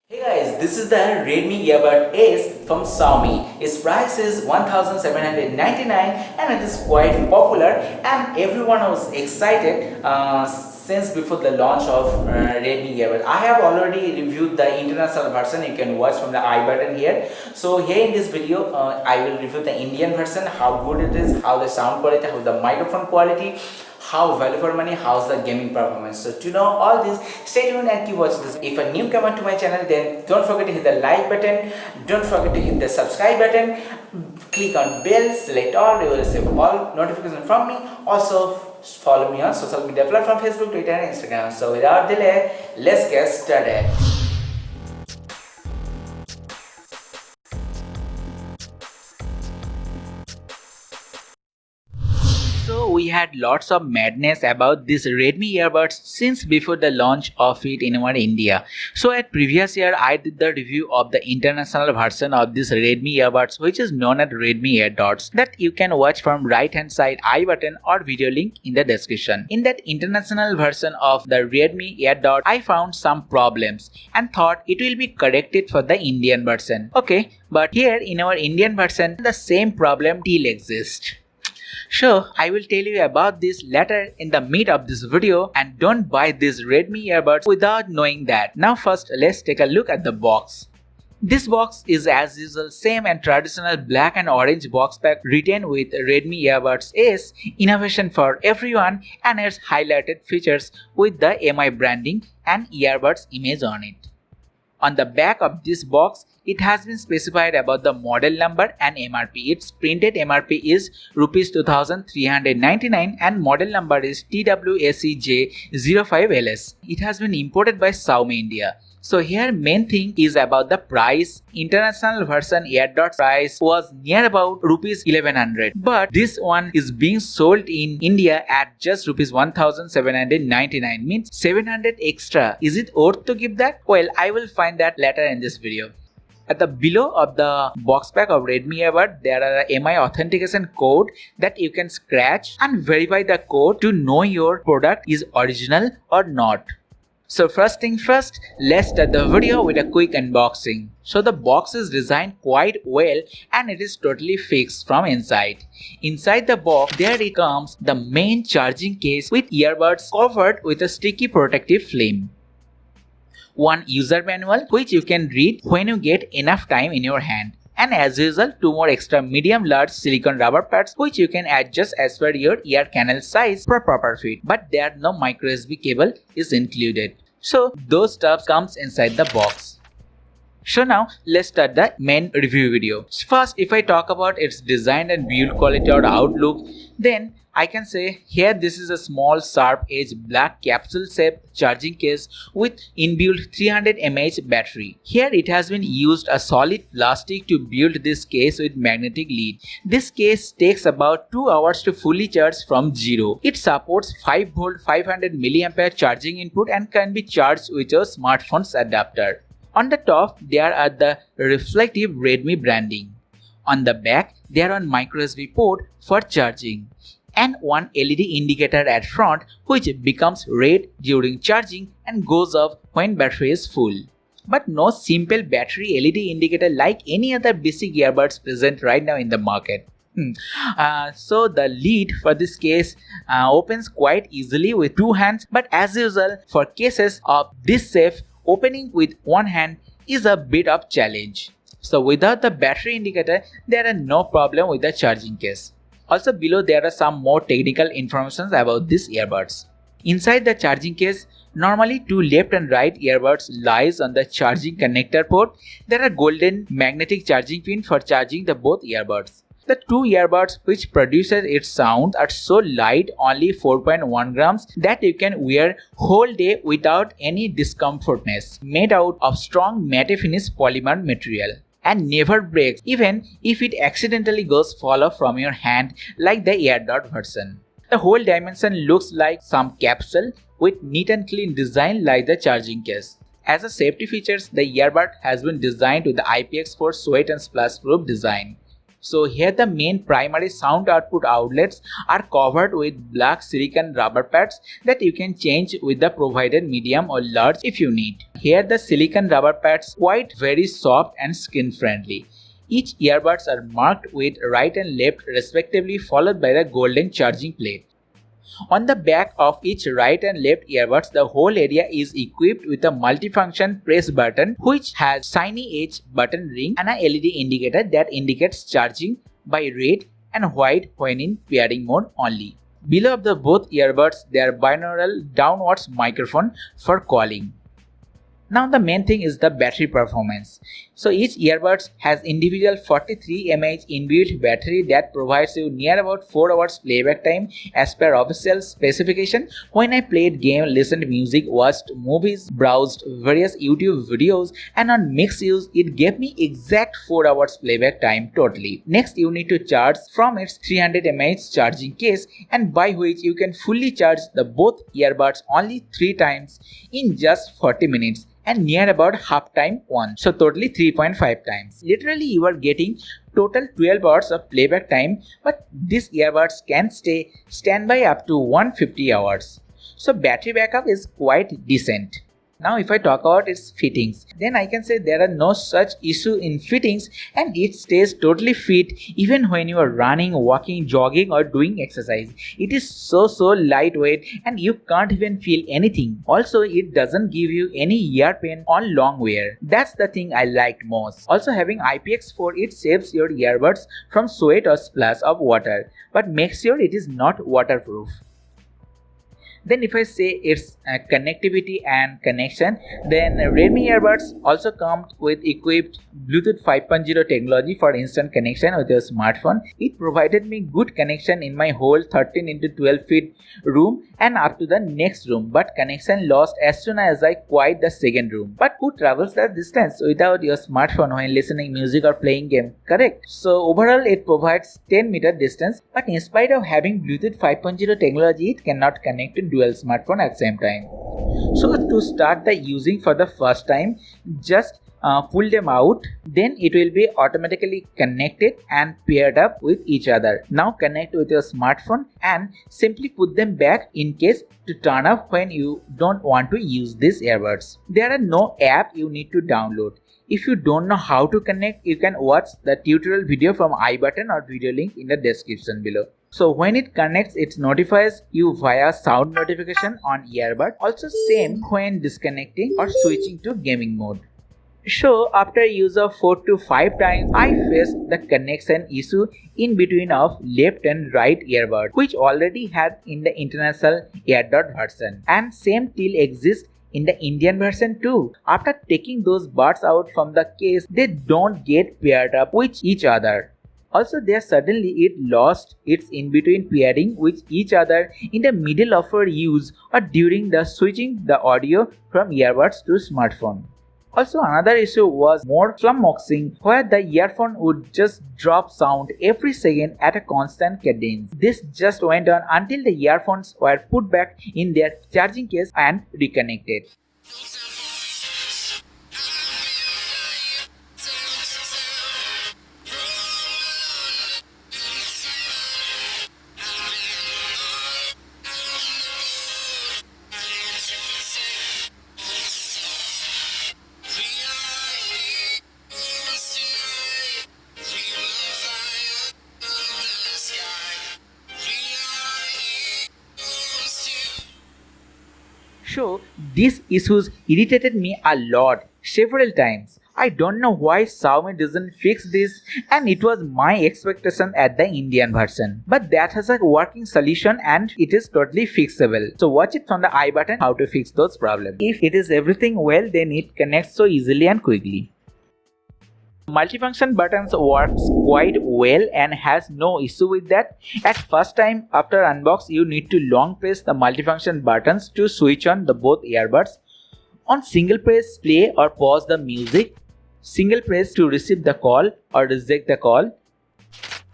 Hey guys, this is the Redmi Earbud S from Xiaomi. Its price is 1799 and it is quite popular and everyone was excited since before the launch of Redmi Earbud. I have already reviewed the international version. You can watch from the I button here. So here in this video, I will review the Indian version, how good it is, how the sound quality, how the microphone quality, how value for money, how's the gaming performance. So to know all this, stay tuned and keep watching this. If a newcomer to my channel, then don't forget to hit the like button, don't forget to hit the subscribe button, click on bell, select all, you will receive all notifications from me. Also follow me on social media platform Facebook, Twitter and Instagram. So without delay, let's get started. So we had lots of madness about this Redmi earbuds since before the launch of it in our India. So at previous year I did the review of the international version of this Redmi earbuds, which is known as Redmi AirDots, that you can watch from right hand side I button or video link in the description. In that international version of the Redmi AirDot, I found some problems and thought it will be corrected for the Indian version. Okay, but here in our Indian version the same problem still exists. So I will tell you about this later in the mid of this video, and don't buy these Redmi earbuds without knowing that. Now first let's take a look at the box. This box is as usual same and traditional black and orange box pack written with Redmi Earbuds S, innovation for everyone, and its highlighted features with the MI branding and earbuds image on it. On the back of this box, it has been specified about the model number and MRP. Its printed MRP is Rs 2399 and model number is TWSEJ05LS. It has been imported by Xiaomi India. So here main thing is about the price. International version AirDot price was near about Rs 1100, but this one is being sold in India at just Rs 1799, means 700 extra. Is it worth to give that? Well, I will find that later in this video. At the below of the box pack of Redmi Earbud, there are a MI authentication code that you can scratch and verify the code to know your product is original or not. So first thing first, let's start the video with a quick unboxing. So the box is designed quite well and it is totally fixed from inside. Inside the box, there it comes the main charging case with earbuds covered with a sticky protective film. One user manual which you can read when you get enough time in your hand. And as usual, two more extra medium large silicone rubber pads which you can adjust as per your ear canal size for proper fit, but there no micro USB cable is included. So those stuff comes inside the box. So now let's start the main review video. First, if I talk about its design and build quality or outlook, then I can say here this is a small sharp edge black capsule shaped charging case with inbuilt 300 mAh battery. Here it has been used a solid plastic to build this case with magnetic lead. This case takes about 2 hours to fully charge from zero. It supports 5V 500 mAh charging input and can be charged with your smartphone's adapter. On the top there are the reflective Redmi branding. On the back there are micro USB port for charging and one LED indicator at front which becomes red during charging and goes off when battery is full. But no simple battery LED indicator like any other basic earbuds present right now in the market. So the lid for this case opens quite easily with two hands, but as usual for cases of this shape, opening with one hand is a bit of challenge. So without the battery indicator, there are no problem with the charging case. Also below there are some more technical information about these earbuds. Inside the charging case, normally two left and right earbuds lies on the charging connector port. There are golden magnetic charging pin for charging the both earbuds. The two earbuds which produces its sound are so light, only 4.1 grams, that you can wear whole day without any discomfortness. Made out of strong matte finish polymer material and never breaks even if it accidentally goes fall off from your hand like the AirDot version. The whole dimension looks like some capsule with neat and clean design like the charging case. As a safety features, the earbud has been designed with the IPX4 sweat and splash proof design. So here the main primary sound output outlets are covered with black silicon rubber pads that you can change with the provided medium or large if you need. Here the silicon rubber pads quite very soft and skin friendly. Each earbuds are marked with right and left respectively, followed by the golden charging plate. On the back of each right and left earbuds, the whole area is equipped with a multifunction press button which has shiny edge button ring and a LED indicator that indicates charging by red and white when in pairing mode only. Below of the both earbuds, there are binaural downwards microphone for calling. Now the main thing is the battery performance. So each earbuds has individual 43 mAh inbuilt battery that provides you near about 4 hours playback time as per official specification. When I played game, listened music, watched movies, browsed various YouTube videos and on mixed use, it gave me exact 4 hours playback time totally. Next you need to charge from its 300 mAh charging case, and by which you can fully charge the both earbuds only 3 times in just 40 minutes. And near about half time one, so totally 3.5 times. Literally you are getting total 12 hours of playback time, but these earbuds can stay standby up to 150 hours. So battery backup is quite decent. Now if I talk about its fittings, then I can say there are no such issue in fittings and it stays totally fit even when you are running, walking, jogging or doing exercise. It is so lightweight and you can't even feel anything. Also it doesn't give you any ear pain on long wear. That's the thing I liked most. Also having IPX4, it saves your earbuds from sweat or splash of water, but make sure it is not waterproof. Then if I say its connectivity and connection, then Redmi Earbuds also comes with equipped Bluetooth 5.0 technology for instant connection with your smartphone. It provided me good connection in my whole 13 into 12 feet room and up to the next room, but connection lost as soon as I quit the second room. But who travels that distance without your smartphone when listening music or playing game, correct? So overall it provides 10-meter distance, but in spite of having Bluetooth 5.0 technology, it cannot connect to dual smartphone at the same time. So to start the using for the first time, just pull them out, then it will be automatically connected and paired up with each other. Now connect with your smartphone and simply put them back in case to turn off when you don't want to use these earbuds. There are no app you need to download. If you don't know how to connect, you can watch the tutorial video from I button or video link in the description below. So when it connects, it notifies you via sound notification on earbud. Also same when disconnecting or switching to gaming mode. So after use of 4 to 5 times, I faced the connection issue in between of left and right earbud, which already had in the international AirDot version, and same till exists in the Indian version too. After taking those buds out from the case, they don't get paired up with each other. Also there suddenly it lost its in-between pairing with each other in the middle of our use or during the switching the audio from earbuds to smartphone. Also another issue was more flummoxing, where the earphone would just drop sound every second at a constant cadence. This just went on until the earphones were put back in their charging case and reconnected. So these issues irritated me a lot several times. I don't know why Xiaomi doesn't fix this, and it was my expectation at the Indian version. But that has a working solution and it is totally fixable. So watch it from the I button how to fix those problems. If it is everything well, then it connects so easily and quickly. Multifunction buttons works quite well and has no issue with that. At first time after unbox, you need to long press the multifunction buttons to switch on the both earbuds. On single press, play or pause the music. Single press to receive the call or reject the call.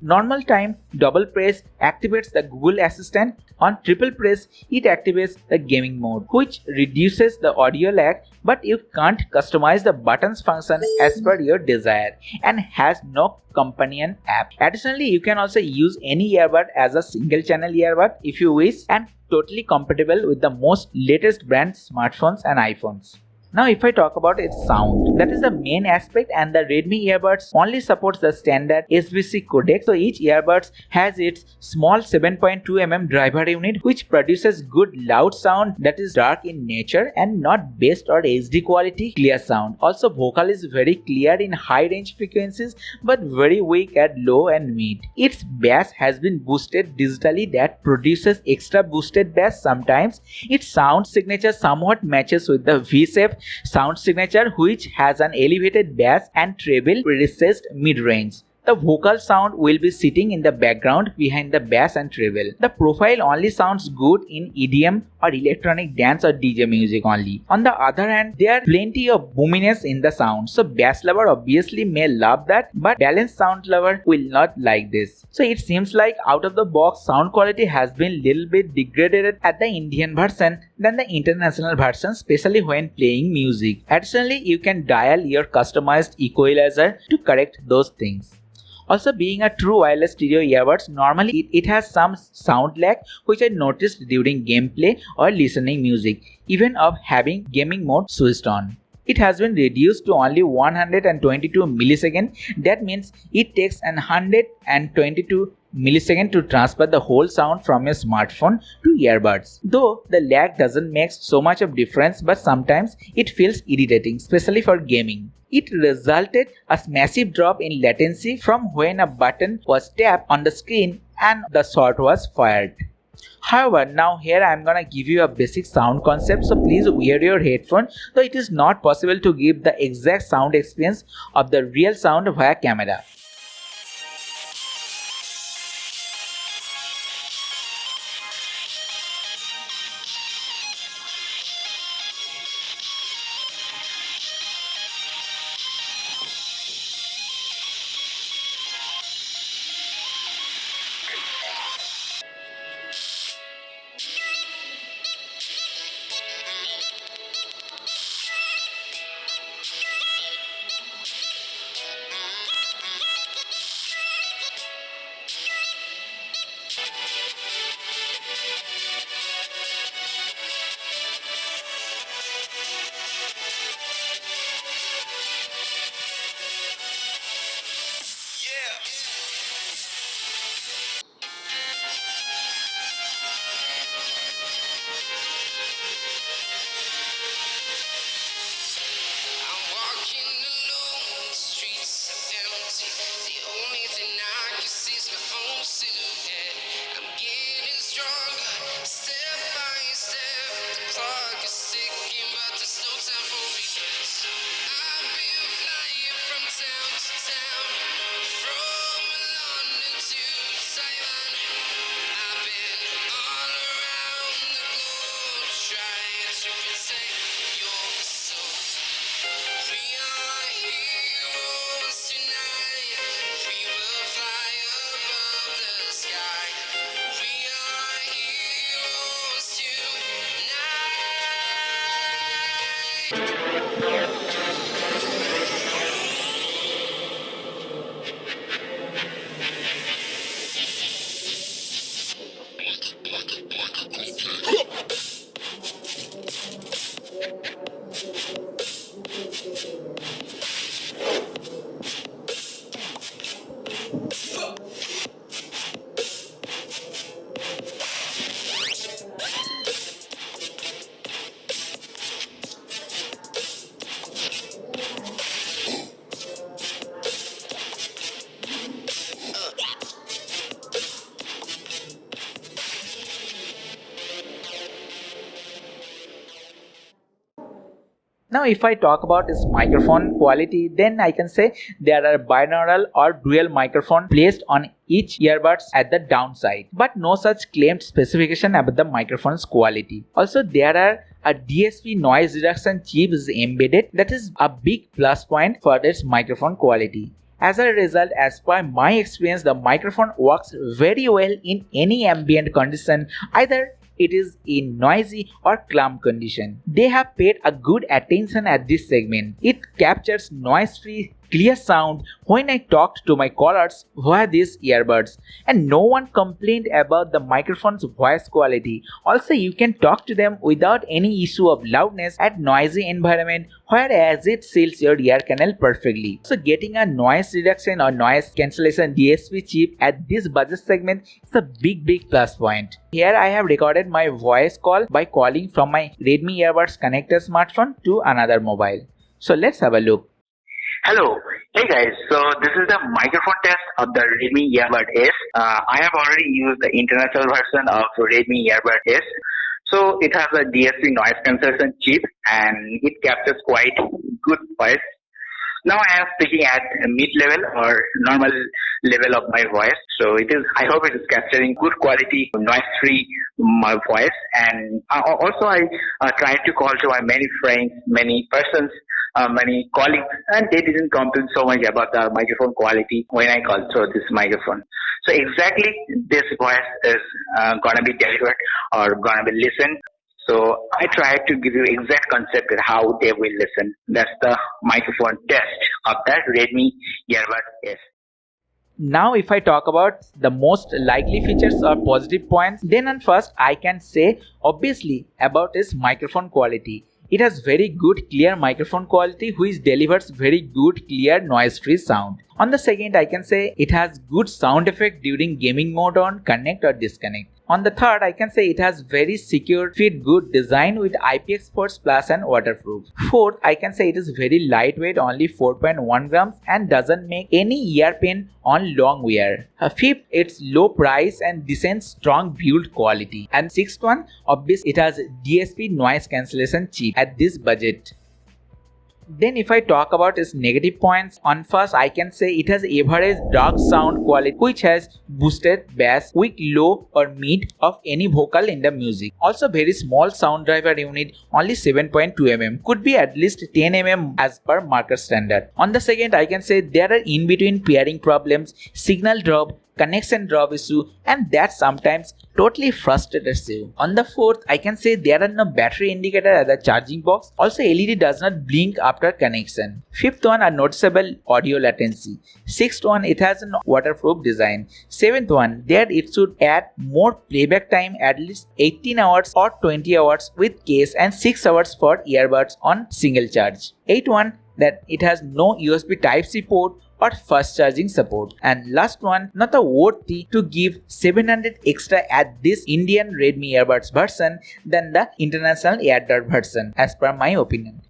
Normal time, double press activates the Google Assistant On triple press, it activates the gaming mode, which reduces the audio lag, but you can't customize the buttons function as per your desire and has no companion app. Additionally, you can also use any earbud as a single channel earbud if you wish, and totally compatible with the most latest brand smartphones and iPhones. Now if I talk about its sound, that is the main aspect, and the Redmi earbuds only supports the standard SBC codec. So each earbuds has its small 7.2 mm driver unit which produces good loud sound that is dark in nature and not bass or HD quality clear sound. Also vocal is very clear in high range frequencies but very weak at low and mid. Its bass has been boosted digitally that produces extra boosted bass sometimes. Its sound signature somewhat matches with the V-shape sound signature, which has an elevated bass and treble recessed mid-range. The vocal sound will be sitting in the background behind the bass and treble. The profile only sounds good in EDM or electronic dance or DJ music only. On the other hand, there are plenty of boominess in the sound. So bass lover obviously may love that, but balanced sound lover will not like this. So it seems like out of the box sound quality has been little bit degraded at the Indian version than the international version, especially when playing music. Additionally, you can dial your customized equalizer to correct those things. Also, being a true wireless stereo earbuds, normally it has some sound lag which I noticed during gameplay or listening music, even of having gaming mode switched on. It has been reduced to only 122 milliseconds. That means it takes 122 milliseconds to transfer the whole sound from your smartphone to earbuds. Though the lag doesn't make so much of difference, but sometimes it feels irritating, especially for gaming. It resulted a massive drop in latency from when a button was tapped on the screen and the shot was fired. However, now here I am gonna give you a basic sound concept, so please wear your headphone, though it is not possible to give the exact sound experience of the real sound via camera. Now if I talk about its microphone quality, then I can say there are binaural or dual microphone placed on each earbuds at the downside, but no such claimed specification about the microphone's quality. Also there are a DSP noise reduction chip is embedded, that is a big plus point for its microphone quality. As a result, as per my experience, the microphone works very well in any ambient condition, either it is in noisy or calm condition. They have paid a good attention at this segment. It captures noise-free, clear sound when I talked to my callers via these earbuds, and no one complained about the microphone's voice quality. Also, you can talk to them without any issue of loudness at noisy environment, whereas it seals your ear canal perfectly. So getting a noise reduction or noise cancellation DSP chip at this budget segment is a big plus point. Here I have recorded my voice call by calling from my Redmi Earbuds connector smartphone to another mobile. So let's have a look. Hello. Hey guys, so this is the microphone test of the Redmi Earbuds S. I have already used the international version of Redmi Earbuds S. So it has a DSP noise cancellation chip and it captures quite good voice. Now I am speaking at mid-level or normal level of my voice. So I hope it is capturing good quality, noise-free my voice. And also I tried to call to my many friends, many persons, many colleagues, and they didn't complain so much about the microphone quality when I called through this microphone. So exactly this voice is gonna be delivered or gonna be listened. So I tried to give you exact concept of how they will listen. That's the microphone test of that Redmi Earbuds S. Now if I talk about the most likely features or positive points, then at first I can say obviously about its microphone quality. It has very good clear microphone quality which delivers very good clear noise-free sound. On the second, I can say it has good sound effect during gaming mode on connect or disconnect. On the third, I can say it has very secure, fit good design with IPX4 Plus and waterproof. Fourth, I can say it is very lightweight, only 4.1 grams and doesn't make any ear pain on long wear. Fifth, it's low price and decent strong build quality. And sixth one, obviously it has DSP noise cancellation chip at this budget. Then if I talk about its negative points, on first I can say it has average dark sound quality which has boosted bass with low or mid of any vocal in the music. Also very small sound driver unit, only 7.2 mm, could be at least 10 mm as per market standard. On the second, I can say there are in between pairing problems, signal drop, connection drop issue, and that sometimes totally frustrates you. On the fourth, I can say there are no battery indicator at the charging box. Also LED does not blink after connection. Fifth one, a noticeable audio latency. Sixth one, it has a waterproof design. Seventh one, there it should add more playback time, at least 18 hours or 20 hours with case and 6 hours for earbuds on single charge. Eighth one, that it has no USB Type-C port or fast charging support. And last one, not a worthy to give 700 extra at this Indian Redmi Earbuds version than the international AirDot version as per my opinion.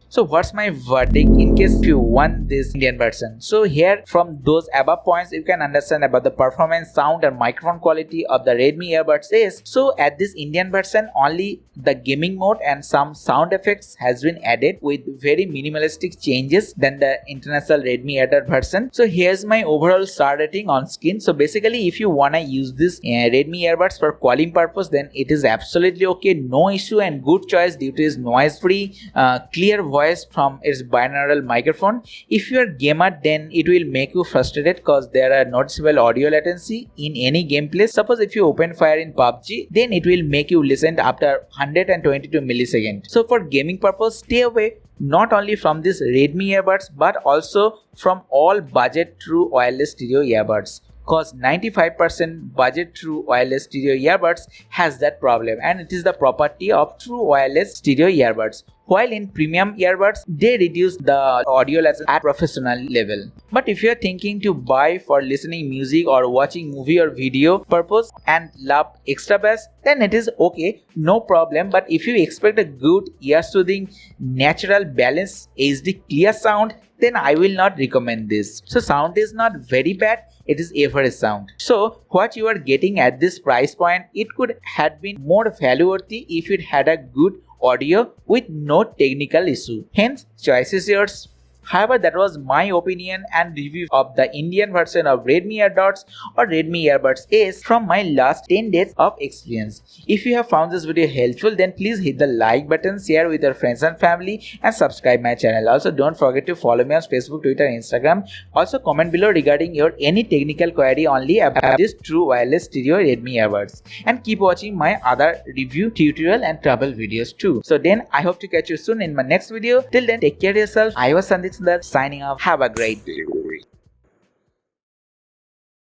So what's my verdict in case you want this Indian version? So here from those above points you can understand about the performance, sound and microphone quality of the Redmi Earbuds S. So at this Indian version only the gaming mode and some sound effects has been added with very minimalistic changes than the international Redmi AirDot version. So here's my overall star rating on screen. So basically if you wanna use this Redmi Earbuds for calling purpose, then it is absolutely okay, no issue and good choice due to its noise free, clear voice from its binaural microphone. If you are gamer, then it will make you frustrated because there are noticeable audio latency in any gameplay. Suppose if you open fire in PUBG, then it will make you listen after 122 milliseconds. So for gaming purpose, stay away not only from this Redmi earbuds but also from all budget true wireless stereo earbuds, cause 95% budget true wireless stereo earbuds has that problem, and it is the property of true wireless stereo earbuds. While in premium earbuds, they reduce the audio latency at professional level. But if you are thinking to buy for listening music or watching movie or video purpose and love extra bass, then it is okay, no problem. But if you expect a good ear soothing, natural, balanced, HD clear sound, then I will not recommend this. So sound is not very bad, it is average sound. So what you are getting at this price point, it could have been more value worthy if it had a good audio with no technical issue. Hence choice is yours. However, that was my opinion and review of the Indian version of Redmi AirDots or Redmi Earbuds S from my last 10 days of experience. If you have found this video helpful, then please hit the like button, share with your friends and family, and subscribe my channel. Also, don't forget to follow me on Facebook, Twitter, and Instagram. Also, comment below regarding your any technical query only about this true wireless stereo Redmi Earbuds, and keep watching my other review, tutorial, and travel videos too. So then, I hope to catch you soon in my next video. Till then, take care of yourself. I was Sandhikshandas signing off. Have a great day.